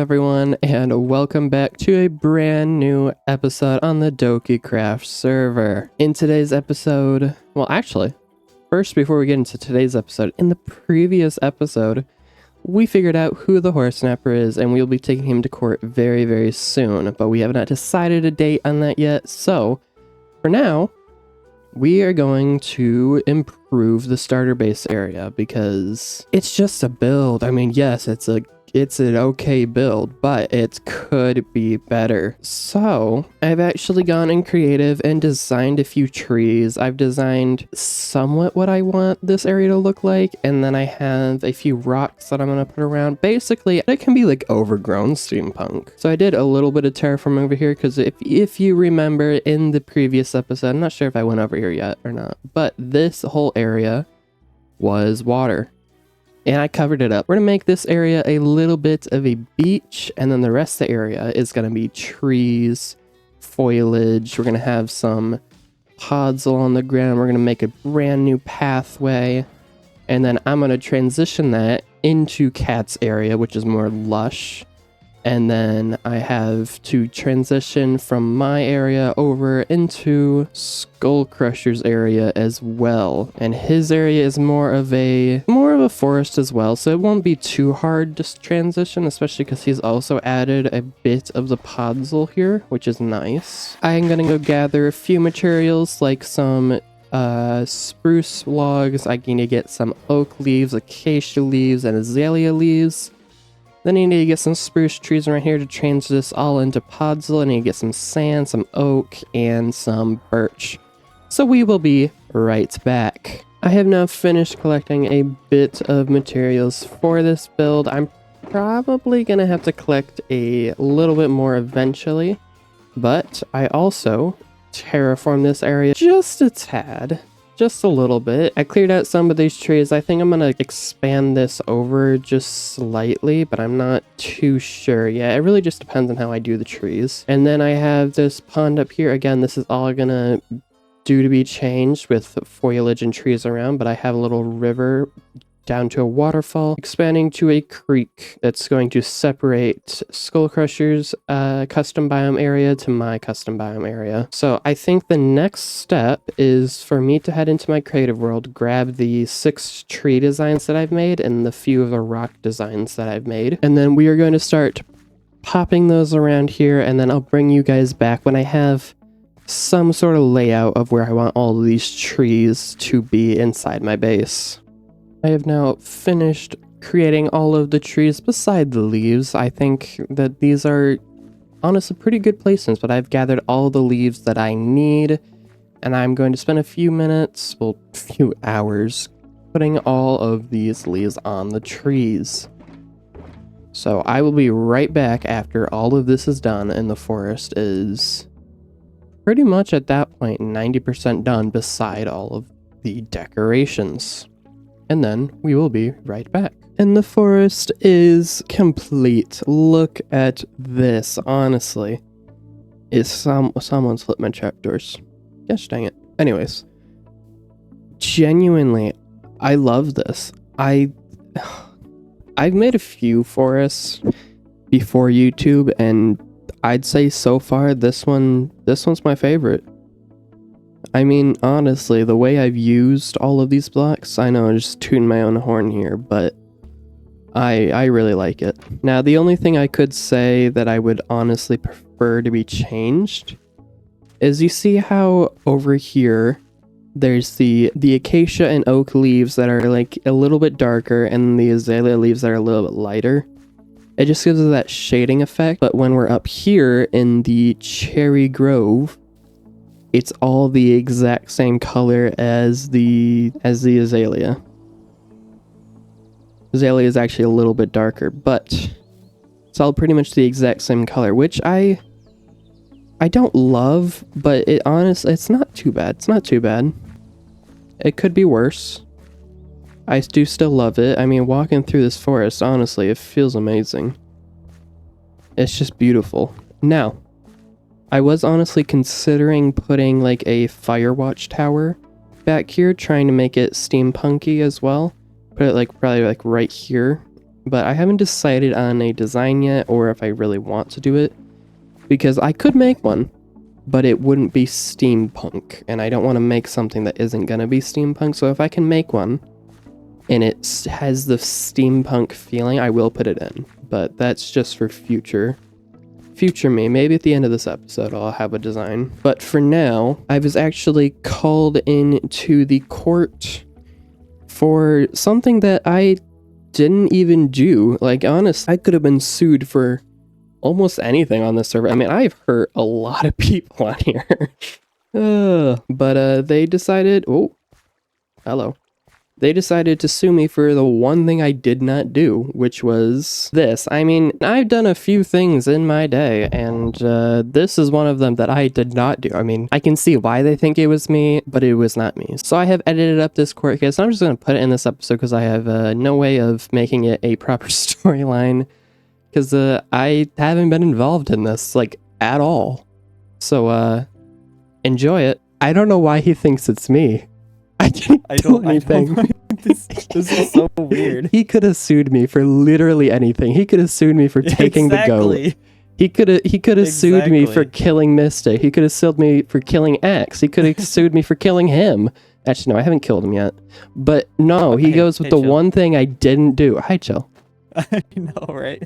everyone, and welcome back to a brand new episode on the Dokeycraft server. In today's episode, well actually, first before we get into today's episode, in the previous episode, we figured out who the horse snapper is and we'll be taking him to court very, very soon, but we have not decided a date on that yet, so for now, we are going to improve the starter base area because it's just a build. I mean, yes, it's an okay build, but it could be better. So I've actually gone in creative and designed a few trees. I've designed somewhat what I want this area to look like, and then I have a few rocks that I'm going to put around. Basically, it can be like overgrown steampunk. So I did a little bit of terraform over here because if you remember in the previous episode, I'm not sure if I went over here yet or not, but this whole area was water. And I covered it up. We're going to make this area a little bit of a beach, and then the rest of the area is going to be trees, foliage. We're going to have some pods along the ground. We're going to make a brand new pathway, and then I'm going to transition that into Cat's area, which is more lush. And then I have to transition from my area over into Skull Crusher's area as well. And his area is more of a forest as well, so it won't be too hard to transition, especially because he's also added a bit of the podzol here, which is nice. I'm gonna go gather a few materials like some spruce logs. I need to get some oak leaves, acacia leaves, and azalea leaves. Then I need to get some spruce trees around here to change this all into podzol. I need to get some sand, some oak, and some birch. So we will be right back. I have now finished collecting a bit of materials for this build. I'm probably going to have to collect a little bit more eventually, but I also terraformed this area just a tad. Just a little bit. I cleared out some of these trees. I think I'm going to expand this over just slightly, but I'm not too sure yet. It really just depends on how I do the trees. And then I have this pond up here. Again, this is all going to do to be changed with foliage and trees around, but I have a little river down to a waterfall, expanding to a creek that's going to separate Skull Crusher's custom biome area to my custom biome area. So I think the next step is for me to head into my creative world, grab the 6 tree designs that I've made and the few of the rock designs that I've made. And then we are going to start popping those around here, and then I'll bring you guys back when I have some sort of layout of where I want all of these trees to be inside my base. I have now finished creating all of the trees beside the leaves. I think that these are honestly pretty good placements, but I've gathered all the leaves that I need, and I'm going to spend a few minutes, well, few hours, putting all of these leaves on the trees. So I will be right back after all of this is done and the forest is pretty much at that point 90% done beside all of the decorations. And then we will be right back. And the forest is complete. Look at this, honestly. Someone slipped my trapdoors. Gosh dang it. Anyways. Genuinely, I love this. I've made a few forests before YouTube, and I'd say so far this one's my favorite. I mean, honestly, the way I've used all of these blocks, I know I'm just tooting my own horn here, but I really like it. Now, the only thing I could say that I would honestly prefer to be changed is you see how over here there's the acacia and oak leaves that are like a little bit darker and the azalea leaves that are a little bit lighter. It just gives it that shading effect, but when we're up here in the cherry grove, it's all the exact same color as the azalea. Azalea is actually a little bit darker, but it's all pretty much the exact same color, which I don't love, but it honestly, it's not too bad. It's not too bad. It could be worse. I do still love it. I mean, walking through this forest, honestly, it feels amazing. It's just beautiful. Now, I was honestly considering putting like a Firewatch tower back here, trying to make it steampunky as well. Put it like probably like right here, but I haven't decided on a design yet or if I really want to do it, because I could make one, but it wouldn't be steampunk, and I don't want to make something that isn't going to be steampunk. So if I can make one and it has the steampunk feeling, I will put it in, but that's just for future me. Maybe at the end of this episode I'll have a design, but for now I was actually called into the court for something that I didn't even do. Like, honest, I could have been sued for almost anything on this server. I mean, I've hurt a lot of people on here. But they decided, oh, hello. They decided to sue me for the one thing I did not do, which was this. I mean, I've done a few things in my day, and this is one of them that I did not do. I mean, I can see why they think it was me, but it was not me. So I have edited up this court case. I'm just going to put it in this episode because I have no way of making it a proper storyline, because I haven't been involved in this, like, at all. So, enjoy it. I don't know why he thinks it's me. I didn't do anything. This is so weird. He could have sued me for literally anything. He could have sued me for taking the goat. He could have sued me for killing Mystic. He could have sued me for killing X. He could have sued me for killing him. Actually, no, I haven't killed him yet. But no, he goes with the one thing I didn't do. Hi, Chill. I know, right?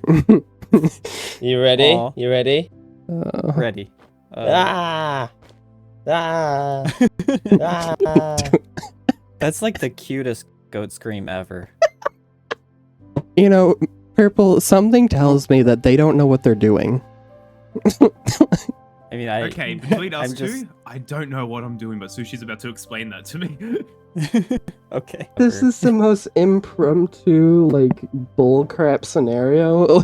You ready? Aw. You ready? Ready. Ah! That's like the cutest goat scream ever. You know, Purple, something tells me that they don't know what they're doing. I mean, Okay, between us I'm just- two, I don't know what I'm doing, but Sushi's about to explain that to me. Okay. This is the most impromptu, like, bullcrap scenario.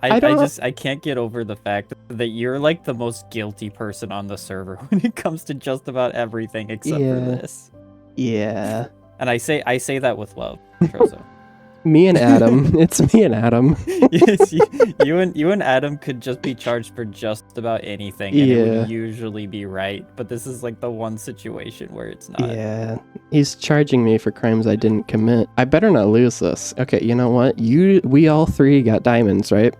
I can't get over the fact that you're like the most guilty person on the server when it comes to just about everything except for this. Yeah. And I say that with love, Trozo. Me and Adam. It's me and Adam. Yes, you and Adam could just be charged for just about anything, and it would usually be right. But this is like the one situation where it's not. Yeah. He's charging me for crimes I didn't commit. I better not lose this. Okay, you know what? We all three got diamonds, right?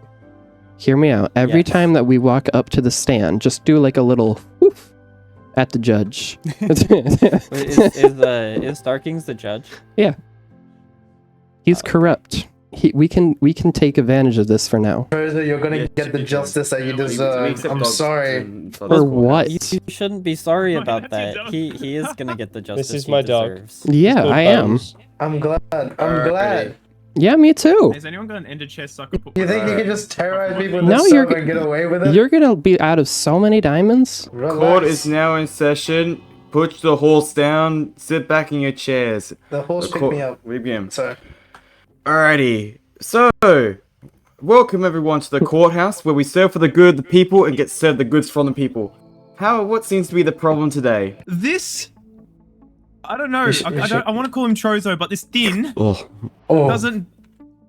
Hear me out. Every time that we walk up to the stand, just do like a little woof at the judge. Wait, is Starkings the judge? Yeah. He's corrupt. We can take advantage of this for now. You're gonna get the justice that you deserve. I'm sorry. For what? You shouldn't be sorry about that. He is gonna get the justice This is he my dog. deserves. Yeah, I am. I'm glad. I'm glad. Yeah, me too. Has anyone got an ender chest so I can put You think you can just terrorize people in No, this server and get away with it? You're gonna be out of so many diamonds. Relax. Court is now in session. Put the horse down. Sit back in your chairs. The horse picked me up. We begin. So, Alrighty. So, welcome everyone to the courthouse where we serve for the good of the people and get served the goods from the people. What seems to be the problem today? This... I don't know. I want to call him Trozo, but this Din Oh. doesn't...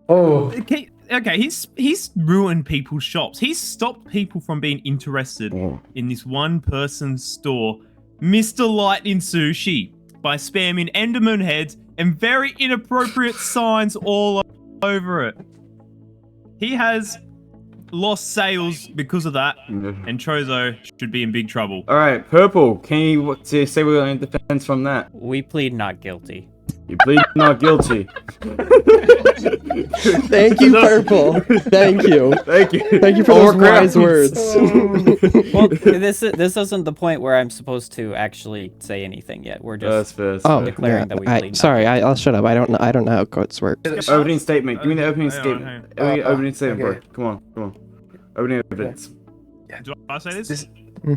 Oh. Okay, he's ruined people's shops. He's stopped people from being interested in this one-person store, Mr. Lightning Sushi, by spamming Enderman heads and very inappropriate signs all over it. He has lost sales because of that, and Trozo should be in big trouble. Alright, Purple, can you say we're in defense from that? We plead not guilty. You plead not guilty. Thank you, Purple. Thank you. Thank you. Thank you for those wise words. Well, this isn't the point where I'm supposed to actually say anything yet. We're just declaring that we plead not sorry, guilty. I'll shut up. I don't know how courts work. Opening statement. Give me the opening hang on, statement. hang Opening statement, okay. bro. Come on. Opening evidence. Do I say this?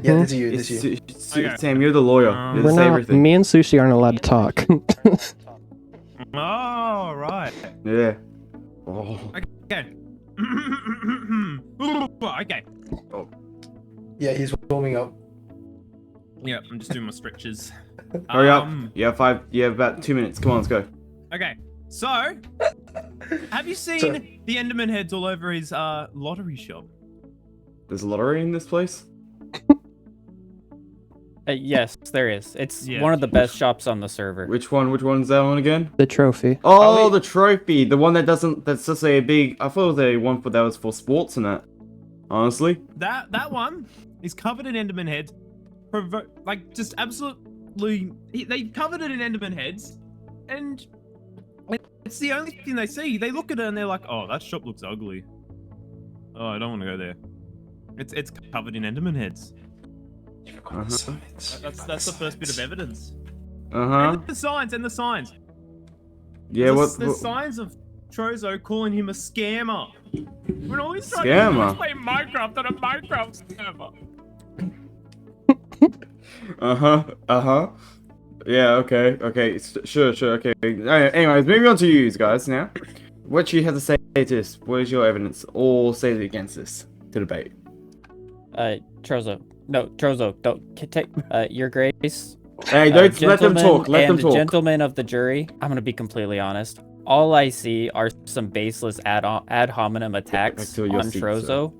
Yeah, this is you. Okay. Sam, you're the lawyer. You We're say not, everything. me and Sushi aren't allowed to talk. Oh, right. Yeah. Oh. Okay. Okay. Yeah, he's warming up. Yeah, I'm just doing my stretches. Hurry up. You have about 2 minutes. Come on, let's go. Okay, so have you seen the Enderman heads all over his lottery shop? There's a lottery in this place? Yes, there is. It's Yeah. one of the best shops on the server. Which one? Which one's that one again? The trophy. Oh, the trophy. The one that doesn't. That's just a big. I thought it was a one that was for sports and that. Honestly. That one is covered in Enderman heads. Like, just absolutely. They covered it in Enderman heads. And it's the only thing they see. They look at it and they're like, oh, that shop looks ugly. Oh, I don't want to go there. It's covered in Enderman heads. That's the first bit of evidence. And the signs. Yeah, There's signs of Trozo calling him a scammer. When all he's trying Scammer? to play Minecraft on a Minecraft server. Yeah, okay. Sure, okay. Anyways, moving on to you guys now. What you have to say to this? What is your evidence? Or say against this to debate? Trozo. No, Trozo, don't take your grace. Hey, don't let them talk. Let them and talk. Gentlemen of the jury, I'm gonna be completely honest. All I see are some baseless ad hominem attacks Back to your on seat, Trozo.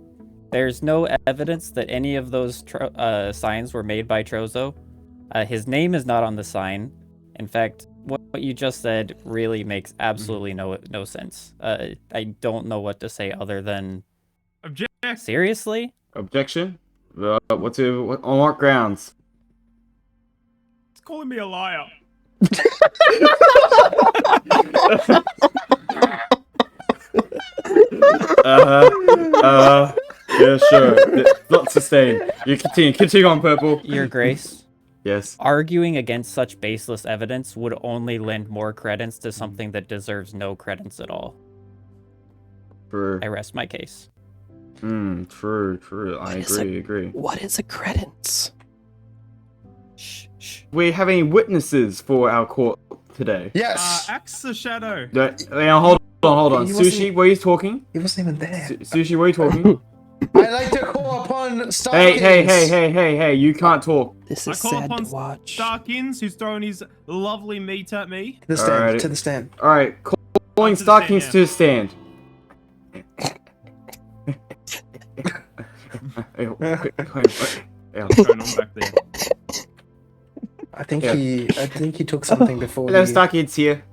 There's no evidence that any of those signs were made by Trozo. His name is not on the sign. In fact, what you just said really makes absolutely no sense. I don't know what to say other than... Object. Seriously? Objection? On what grounds? It's calling me a liar. Yeah, sure. Not sustained. You continue on, Purple. Your Grace, Yes. arguing against such baseless evidence would only lend more credence to something that deserves no credence at all. True. I rest my case. True. I agree. What is a credence? Shh. We're having witnesses for our court today. Yes. Axe the shadow. Hold on. He wasn't- Sushi, were you talking? He wasn't even there. Sushi, were you talking? I like to call upon Starkins. Hey, you can't talk. This I is call sad upon to watch. Starkins, who's throwing his lovely meat at me. To the stand. Alright. To the stand. Alright, calling To the stand, Starkins yeah. to the stand. What's going on back there? I think Yeah. he took something before. Hello, he... Starkins here.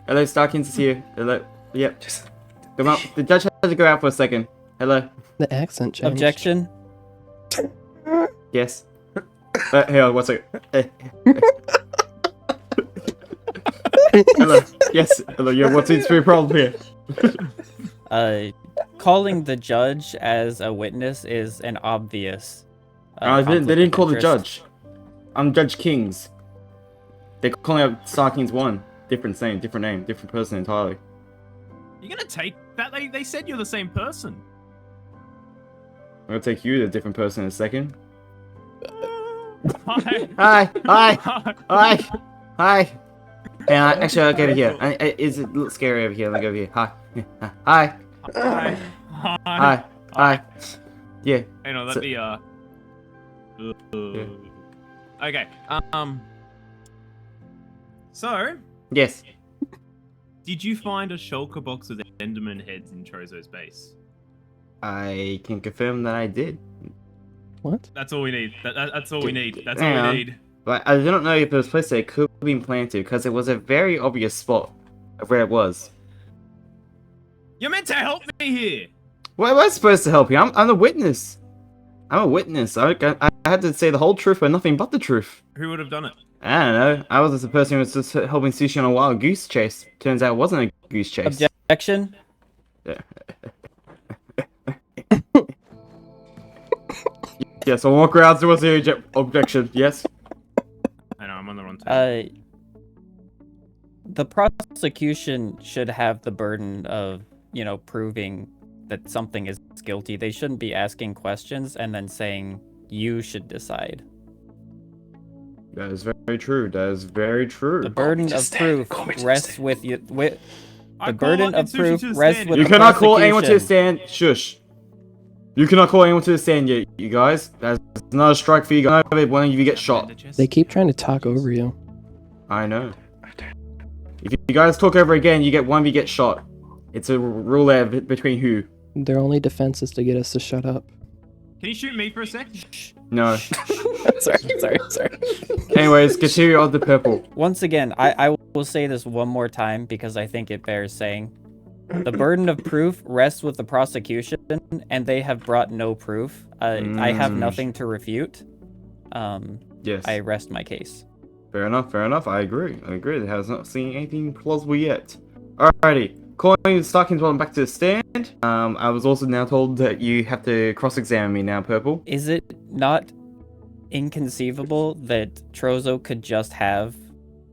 Hello, Starkins is here. Hello. Yep. Just... Come on. The judge has to go out for a second. Hello. The accent changed. Objection? Yes. Hang on, one second. Hello. Yes. Hello. Yeah. What seems to be a problem here? Calling the judge as a witness is an obvious. They conflict didn't of call the interest. judge. I'm Judge Kings. They're calling out Starkins 1. Different name, different person entirely. You're gonna take that? They said you're the same person. I'm gonna take you to a different person in a second. Hi. Hi. Hey, actually, I'll go over here. It's a little scary over here. I'll go over here. Hi. Hi. Yeah. Hey, no, So- that'd be Okay. So, Yes. did you find a shulker box with Enderman heads in Trozo's base? I can confirm that I did. What? That's all we need. That's all we need. That's Hang all on. we need. But I don't know if it was placed there. It could have been planted because it was a very obvious spot of where it was. You're meant to help me here. Why am I supposed to help you? I'm a witness. I'm a witness. I had to say the whole truth or nothing but the truth. Who would have done it? I don't know. I was just the person who was just helping Sushi on a wild goose chase. Turns out it wasn't a goose chase. Objection? Yes, on what grounds there was the objection? Yes. I know, I'm on the wrong team. The prosecution should have the burden of, proving that something is guilty. They shouldn't be asking questions and then saying, you should decide. That is very true. That is very true. The burden of proof rests with you. I The call burden up of Sushi proof to the rests stand. with You the cannot call anyone to the prosecution. stand. Shush. You cannot call anyone to the stand yet, you guys. That's not a strike for you guys. One of you get shot. They keep trying to talk over you. I know. If you guys talk over again, one of you get shot. It's a rule there between who. Their only defense is to get us to shut up. Can you shoot me for a sec? No. sorry. Anyways, continue on the purple. Once again, I will say this one more time because I think it bears saying. The burden of proof rests with the prosecution, and they have brought no proof. I have nothing to refute. Yes. I rest my case. Fair enough. I agree. It has not seen anything plausible yet. Alrighty. Calling Starkins one back to the stand. I was also now told that you have to cross-examine me now, Purple. Is it not inconceivable that Trozo could just have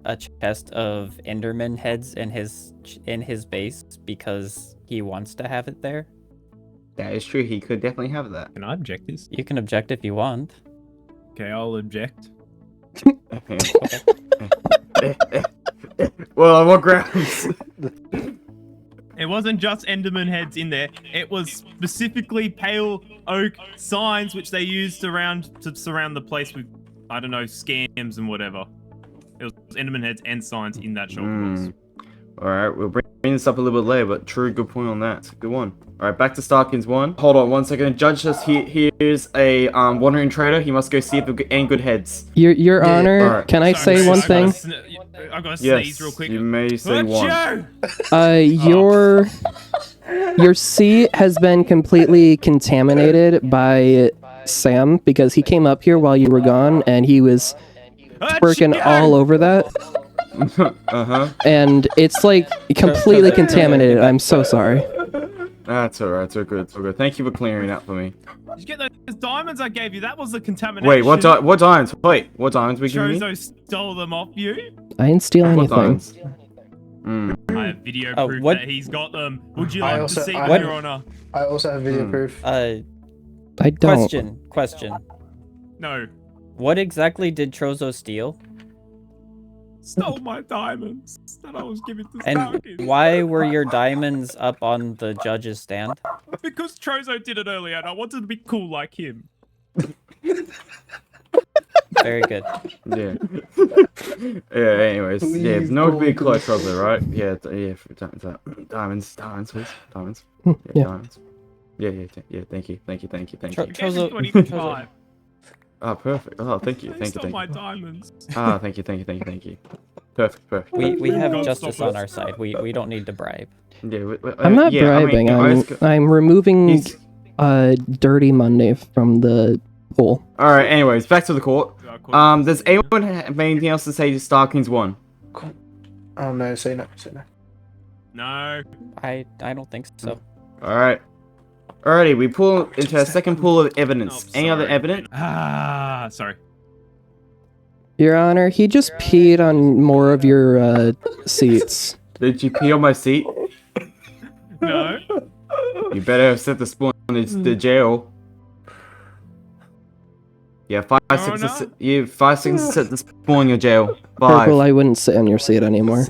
a chest of Enderman heads in his base because he wants to have it there? That is true. He could definitely have that. Can I object this? You can object if you want. Okay, I'll object. Okay. Well, on what grounds? It wasn't just Enderman heads in there. It was specifically pale oak signs which they used to surround the place with, I don't know, scams and whatever. It was Enderman heads and signs in that shop. Alright, we'll bring this up a little bit later, but true, good point on that. Good one. Alright, back to Starkins 1. Hold on 1 second. Judge just here's a wandering trader. He must go see if they've got any good heads. Your Honor, Alright. can I say one thing? I gotta Yes, sneeze real quick. you may say one. Your seat has been completely contaminated by Sam because he came up here while you were gone and he was twerking all over that. And it's like completely contaminated. I'm so sorry. That's alright, it's all good, it's all good. Thank you for clearing that for me. Did you get those diamonds I gave you? That was the contamination. Wait, what diamonds? Wait, what diamonds we giving me? Trozo stole them off you. I didn't steal What anything. diamonds? I have video proof what- that he's got them. Would you I like also- to see I- them, Your Honor? I also have video proof. I don't. Question. No. What exactly did Trozo steal? Stole my diamonds that I was giving to And Starkins. why were your diamonds up on the judge's stand? Because Trozo did it earlier and I wanted to be cool like him. Very good. Yeah. Yeah, anyways. Yeah, Please no go big to- close trouble, right? Yeah, diamonds, please. Diamonds. Yeah. Diamonds. Yeah, thank you. Trozo, 25. Oh, perfect. Oh, thank you. They stole my diamonds. Ah, thank you. Perfect. we have God, justice stop on us. our side. We don't need to bribe. Yeah, I'm not yeah, bribing. I mean, I'm removing he's- Dirty Monday from the pool. Alright, anyways, back to the court. Does anyone have anything else to say to Starkins 1? Oh no, say no. No. I don't think so. Alright. Alrighty, we pull into a second pool of evidence. Oh, Any other sorry. evidence? Sorry. Your Honor, he just peed on more of your seats. Did you pee on my seat? No. You better have set the spawn in the jail. Yeah, 5 seconds. no. You 5 seconds to set the spawn in your jail. 5. Purple, I wouldn't sit on your seat anymore.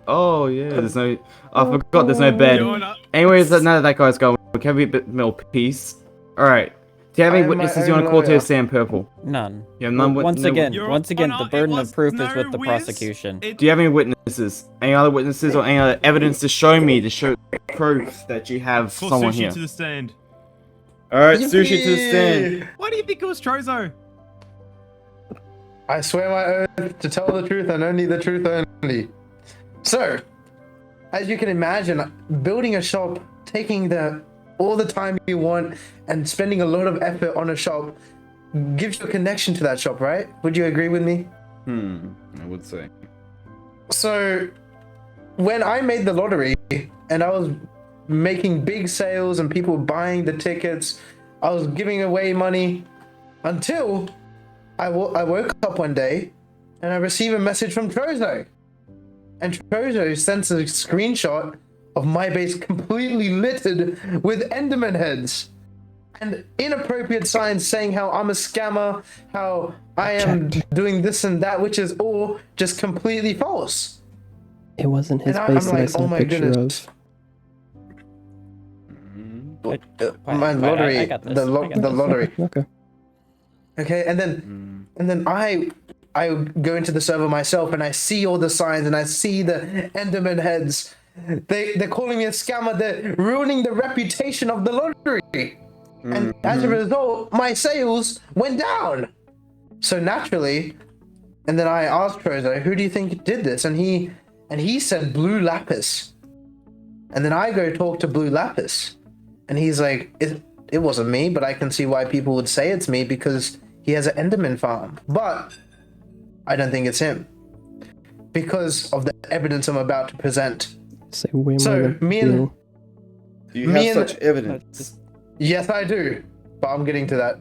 Oh yeah, there's no. I forgot there's no bed. Your Honor. Anyways, now that guy's gone, can we be a bit more peace? All right. Do you have I any am my witnesses you own want to call to lawyer. Sam Purple? None. You have none. Once no- again, Your the Honor, burden it of was proof is no with the whiz. prosecution. It- Do you have any witnesses? Any other witnesses or any other evidence to show me to show proof that you have Call someone Sushi here? to the stand. All right, sushi to the stand. Why do you think it was Trozo? I swear my oath to tell the truth and only the truth only. So, as you can imagine, building a shop, taking all the time you want and spending a lot of effort on a shop gives you a connection to that shop, right? Would you agree with me? I would say. So, when I made the lottery and I was making big sales and people were buying the tickets, I was giving away money until I woke up one day and I received a message from Trozo. And Trozo sends a screenshot of my base completely littered with Enderman heads. And inappropriate signs saying how I'm a scammer, how I am doing this and that, which is all just completely false. It wasn't his And I'm base that I like, sent oh a my picture goodness. My lottery, I got this. the I got this. lottery. Okay. Okay, and then I go into the server myself and I see all the signs and I see the Enderman heads. They're calling me a scammer. They're ruining the reputation of the lottery. And as a result, my sales went down. So naturally, and then I asked Trozo, who do you think did this? And he said Blue Lapis. And then I go talk to Blue Lapis. And he's like, it wasn't me, but I can see why people would say it's me because he has an Enderman farm. But I don't think it's him because of the evidence I'm about to present. Say way more So than me and you. Do you Me have and- such evidence? yes, I do, but I'm getting to that.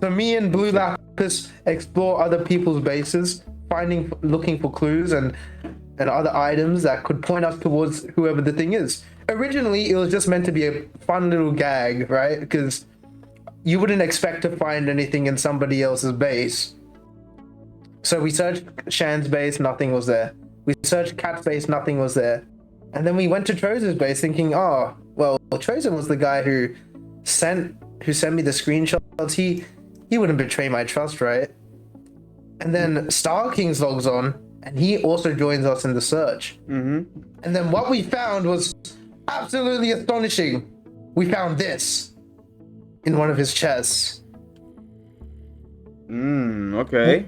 So me and Blue Lapis explore other people's bases, looking for clues and other items that could point us towards whoever the thing is. Originally, it was just meant to be a fun little gag, right? Because you wouldn't expect to find anything in somebody else's base. So we searched Shan's base, nothing was there. We searched Cat's base, nothing was there. And then we went to Trozo's base thinking, oh, well, Trozo was the guy who sent me the screenshots. He wouldn't betray my trust, right? And then Star King's logs on, and he also joins us in the search. Mm-hmm. And then what we found was absolutely astonishing. We found this in one of his chests Okay.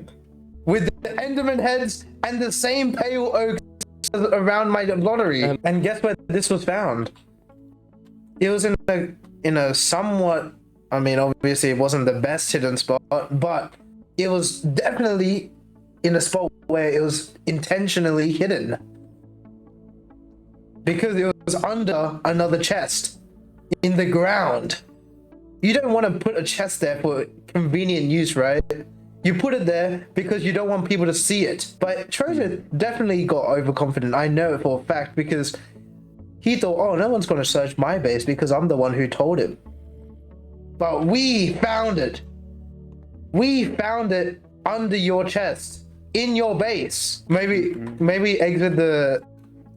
with the Enderman heads and the same pale oak around my lottery. And guess where this was found? It was in a somewhat, I mean, obviously it wasn't the best hidden spot, but it was definitely in a spot where it was intentionally hidden. Because it was under another chest in the ground. You don't want to put a chest there for convenient use, right? You put it there because you don't want people to see it. But Trozo definitely got overconfident. I know it for a fact because he thought, oh, no one's going to search my base because I'm the one who told him. But we found it. We found it under your chest, in your base. Maybe exit the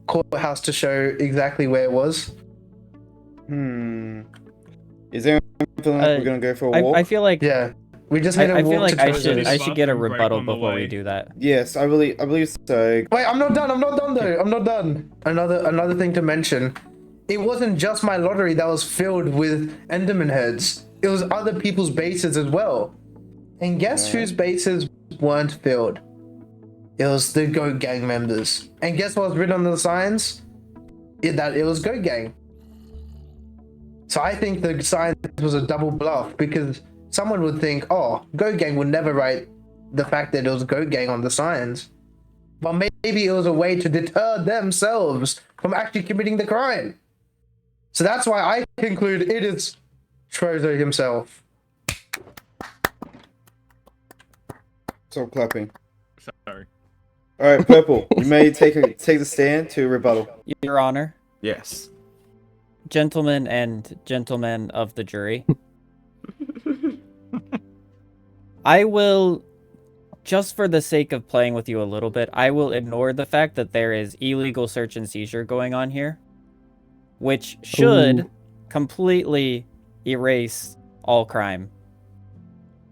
courthouse to show exactly where it was. Is there anything like we're gonna go for a walk? I feel like Yeah. We just need to I walk feel like to I Trozo's. should get a Bathroom break rebuttal on the before we way. do that. Yes, I believe so. Wait, I'm not done though. I'm not done. Another thing to mention. It wasn't just my lottery that was filled with Enderman heads. It was other people's bases as well. And guess whose bases weren't filled? It was the Goat Gang members. And guess what was written on the signs? That it was Goat Gang. So I think the sign was a double bluff because someone would think, oh, Goat Gang would never write the fact that it was Goat Gang on the signs. But maybe it was a way to deter themselves from actually committing the crime. So that's why I conclude it is Trozo himself. Stop clapping. Sorry. All right, Purple. You may take the stand to rebuttal. Your Honor, Yes. gentlemen and gentlemen of the jury, I will, just for the sake of playing with you a little bit, I will ignore the fact that there is illegal search and seizure going on here, which should Ooh. completely erase all crime.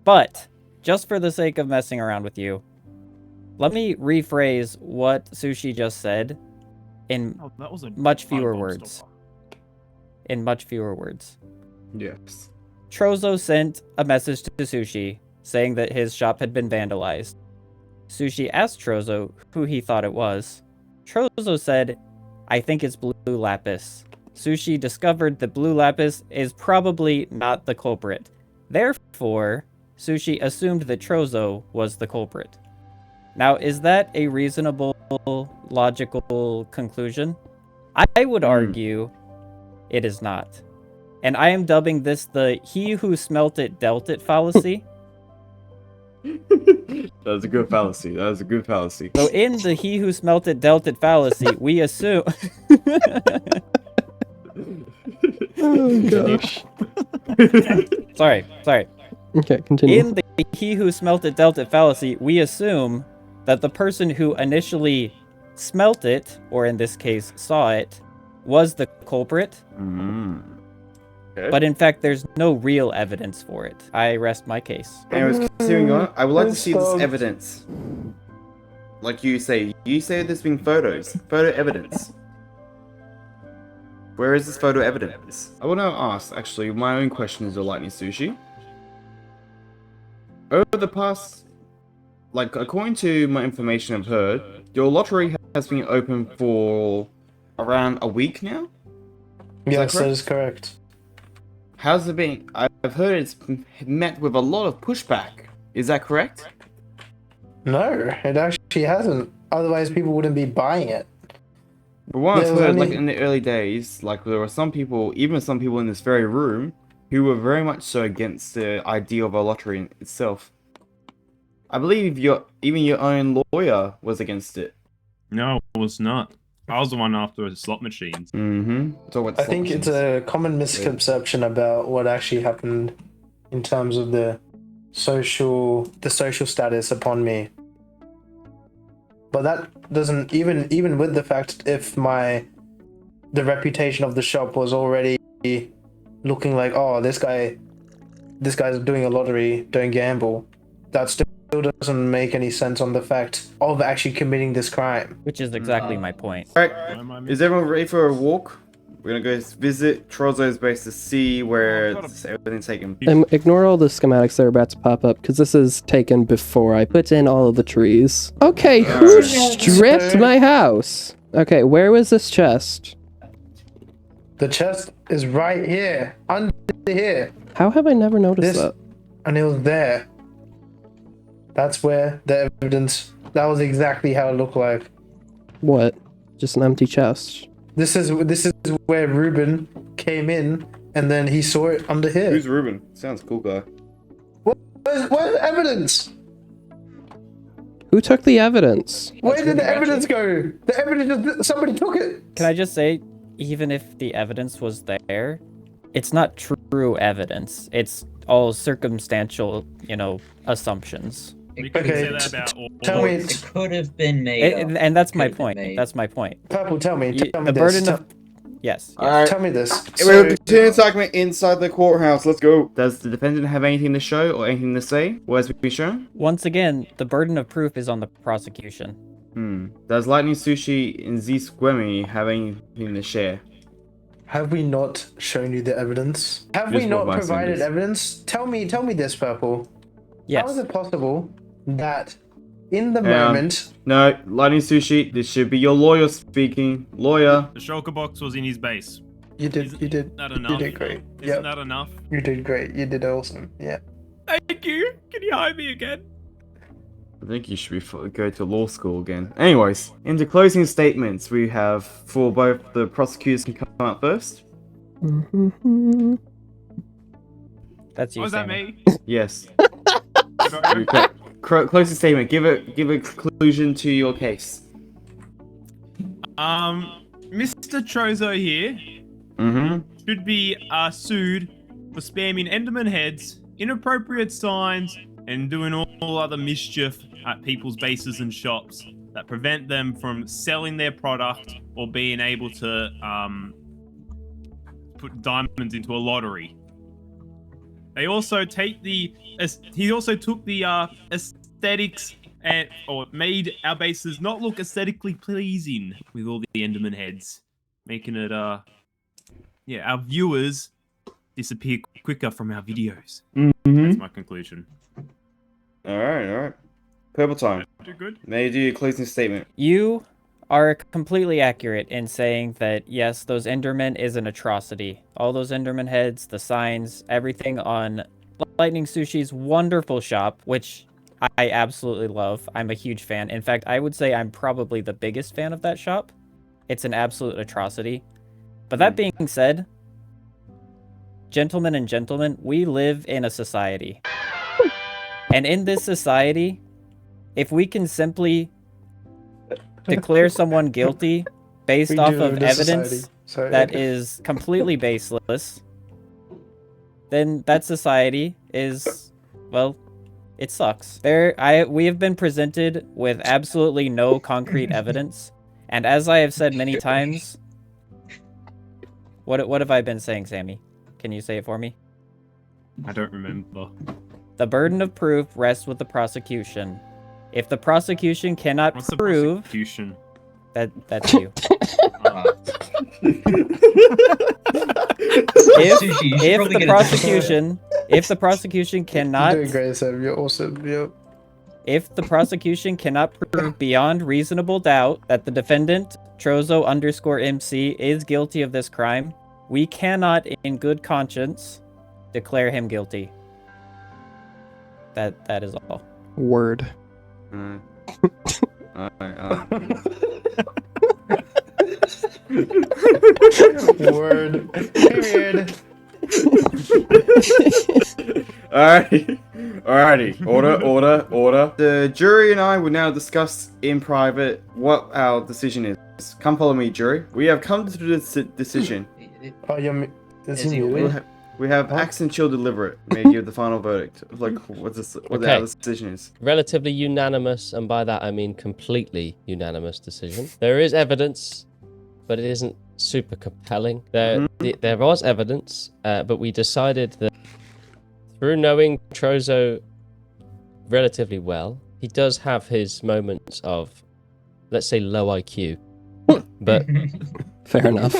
But, just for the sake of messing around with you, let me rephrase what Sushi just said in Oh, that was a much fewer firebomb words. stopper. In much fewer words. Yes. Trozo sent a message to Sushi saying that his shop had been vandalized. Sushi asked Trozo who he thought it was. Trozo said, I think it's Blue Lapis. Sushi discovered that Blue Lapis is probably not the culprit. Therefore, Sushi assumed that Trozo was the culprit. Now, is that a reasonable, logical conclusion? I would argue it is not. And I am dubbing this the he who smelt it dealt it fallacy. That was a good fallacy. So in the he who smelt it dealt it fallacy, we assume... Oh gosh. sorry. Okay, continue. In the he who smelt it dealt it fallacy, we assume that the person who initially smelt it, or in this case saw it, was the culprit. Okay. But in fact, there's no real evidence for it. I rest my case. Anyways, continuing on, I would like to see this Stop. evidence. Like you say there's been photo evidence. Where is this photo evidence? I want to ask, actually, my own question is your Lightning Sushi. Over the past, like, according to my information I've heard, your lottery has been open for around a week now? Yes, that correct? is correct. How's it been? I've heard it's met with a lot of pushback. Is that correct? No, it actually hasn't. Otherwise, people wouldn't be buying it. But what I've There was heard, only- like in the early days, like there were some people, even some people in this very room, who were very much so against the idea of a lottery in itself. I believe even your own lawyer was against it. No, it was not. I was the one after the slot machines. Mm-hmm. I think it's a common misconception about what actually happened in terms of the social status upon me. But that doesn't even with the fact if the reputation of the shop was already looking like, oh, this guy's doing a lottery, don't gamble. That still doesn't make any sense on the fact of actually committing this crime. Which is exactly my point. Alright, Am I is everyone ready for a walk? We're gonna go visit Trozo's base to see where everything's taken. Ignore all the schematics that are about to pop up, because this is taken before I put in all of the trees. Okay, who Alright. stripped my house? Okay, where was this chest? The chest is right here, under here, How have I never noticed This- that? and it was there. That's where the evidence. That was exactly how it looked like. What? Just an empty chest. This is where Ruben came in, and then he saw it under here. Who's Ruben? Sounds cool guy. Where's the evidence? Who took the evidence? Where did the evidence go? The evidence, somebody took it. Can I just say, even if the evidence was there, it's not true evidence. It's all circumstantial, assumptions. We couldn't Okay, say that about all. Tell me, It could have been made. And that's my Could've been point. made. That's my point. Purple. Tell me The this. burden of yes. Alright. Tell me this. We'll continue the segment inside the courthouse. Let's go. Does the defendant have anything to show or anything to say? What has been shown? Once again, the burden of proof is on the prosecution. Does Lightning Sushi and Z Squemmy have anything to share? Have we not shown you the evidence? Have Just we not what my provided sentence. evidence? Tell me this, Purple. Yes. How is it possible that in the Yeah. moment, No, Lightning Sushi, this should be your lawyer speaking. Lawyer. The shulker box was in his base. you did That enough? did great. Isn't Yeah, that enough? you did great. You did awesome. Yeah. Thank you. Can you hire me again? I think you should go to law school again. Anyways, into closing statements, we have for both the prosecutors can come out first. That's you. Was that Sammy. me? Yes. Closing statement. Give a conclusion to your case. Mr. Trozo here should be sued for spamming Enderman heads, inappropriate signs, and doing all other mischief at people's bases and shops that prevent them from selling their product or being able to put diamonds into a lottery. They also he also took the aesthetics or made our bases not look aesthetically pleasing with all the Enderman heads, making it our viewers disappear quicker from our videos. That's my conclusion. Alright. Purple time. Too good. May you do your closing statement. You are completely accurate in saying that yes, those Endermen is an atrocity. All those Enderman heads, the signs, everything on Lightning Sushi's wonderful shop, which I absolutely love. I'm a huge fan. In fact, I would say I'm probably the biggest fan of that shop. It's an absolute atrocity. But that being said, gentlemen and gentlemen, we live in a society. And in this society, if we can simply declare someone guilty based We off do live of in a evidence society. Sorry, that okay. is completely baseless, then that society is, well, it sucks. We have been presented with absolutely no concrete evidence, and as I have said many times, what have I been saying, Sammy? Can you say it for me? I don't remember. The burden of proof rests with the prosecution. If the prosecution cannot What's the prove prosecution? that's you. Sushi, you should if probably the get a prosecution You're cannot doing great, Sam. You're awesome. Yep. if the prosecution cannot prove beyond reasonable doubt that the defendant Trozo_MC is guilty of this crime, we cannot in good conscience declare him guilty. That is all. Word. Word. Period. Alrighty. Order. The jury and I will now discuss in private what our decision is. Come follow me, jury. We have come to this decision. Oh, you're. Is Is he he muted? We have Axe and Chill deliver it. May give the final verdict. Like, what Okay. our decision is. Relatively unanimous, and by that I mean completely unanimous decision. There is evidence, but it isn't super compelling. There was evidence, but we decided that through knowing Trozo relatively well, he does have his moments of, let's say, low IQ. But Fair enough.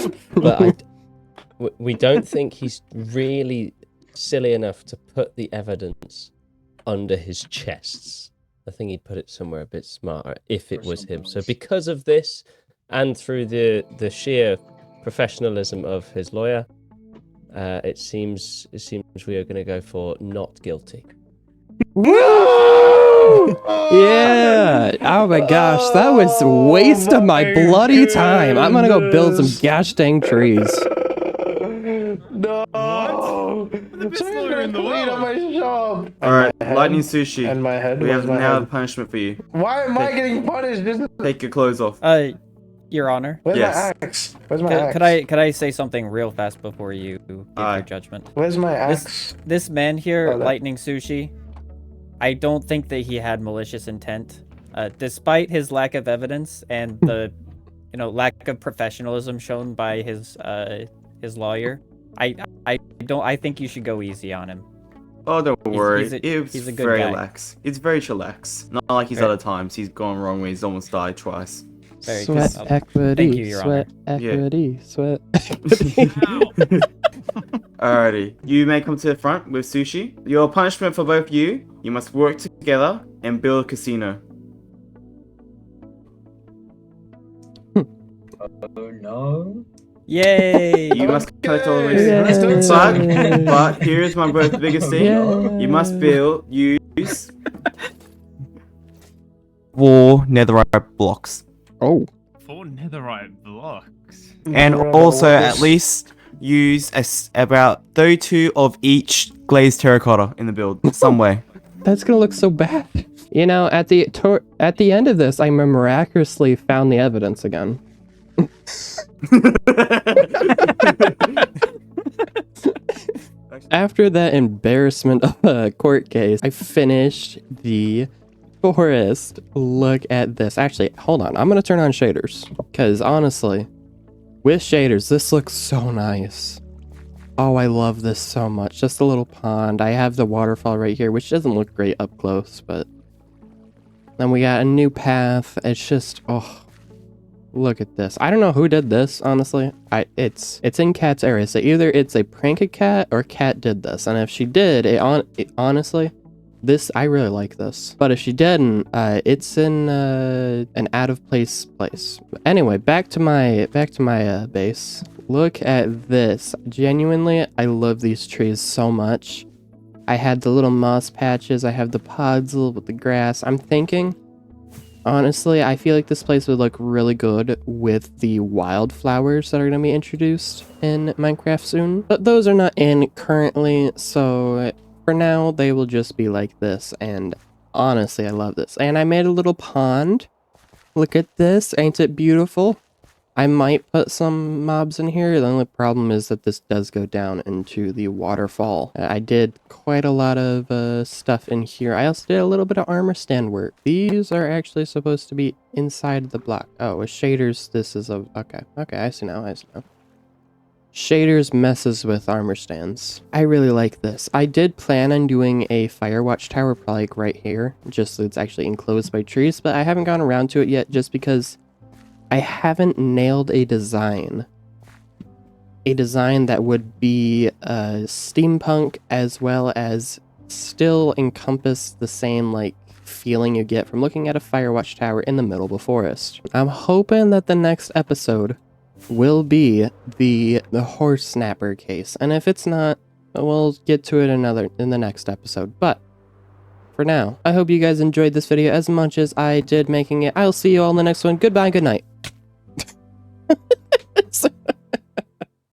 we don't think he's really silly enough to put the evidence under his chests. I think he'd put it somewhere a bit smarter if it was him. So because of this, and through the sheer professionalism of his lawyer, it seems we are going to go for not guilty. Yeah! Oh my gosh, that was a waste of my bloody time. I'm gonna go build some gosh dang trees. No. The best lawyer in the Clean up world. my shop. Alright, And my Lightning head. Sushi. And my head. We Where's have my now the head? punishment for you. Why am I getting punished? Take your clothes off. Your Honor. Where's Yes. my axe? Where's my axe? Could I say something real fast before you give Aye. your judgment? Where's my axe? This man here, Oh, that- Lightning Sushi, I don't think that he had malicious intent. Despite his lack of evidence and the, lack of professionalism shown by his lawyer, I think you should go easy on him. Oh, don't worry. he's a good very guy. relaxed. It's very chillax. Not like his other times. He's gone wrong when he's almost died twice. Very Sweat good. equity, Thank you, Your sweat Honor. equity, sweat equity. Alrighty, you may come to the front with Sushi. Your punishment for both you must work together and build a casino. Oh no. Yay! You must collect all the Okay, let's do it. but here is my biggest thing. Yeah. You must use 4 netherite blocks. Oh, 4 netherite blocks. And Bro, also what at is- least use about 32 of each glazed terracotta in the build, some way. that's gonna look so bad. At the end of this, I miraculously found the evidence again. After that embarrassment of a court case, I finished the forest. Look at this. Actually, hold on. I'm gonna turn on shaders because honestly, with shaders, this looks so nice. Oh, I love this so much. Just a little pond. I have the waterfall right here, which doesn't look great up close, but then we got a new path. It's just, oh, look at this. I don't know who did this, honestly. It's in Cat's area, so either it's a prank a cat or Cat did this. And if she did, honestly, I really like this. But if she didn't, it's in an out of place. Anyway, back to my base. Look at this. Genuinely, I love these trees so much. I had the little moss patches. I have the pods with the grass. I'm thinking, honestly, I feel like this place would look really good with the wildflowers that are going to be introduced in Minecraft soon. But those are not in currently, so for now, they will just be like this. And honestly, I love this. And I made a little pond. Look at this. Ain't it beautiful? I might put some mobs in here. The only problem is that this does go down into the waterfall. I did quite a lot of stuff in here. I also did a little bit of armor stand work. These are actually supposed to be inside the block. Oh, with shaders, this is a... Okay, I see now. Shaders messes with armor stands. I really like this. I did plan on doing a firewatch tower probably like right here, just so it's actually enclosed by trees, but I haven't gone around to it yet just because I haven't nailed a design. A design that would be steampunk as well as still encompass the same like feeling you get from looking at a Firewatch tower in the middle of a forest. I'm hoping that the next episode will be the horse snapper case, and if it's not, we'll get to it in the next episode. But for now, I hope you guys enjoyed this video as much as I did making it. I'll see you all in the next one. Goodbye, good night.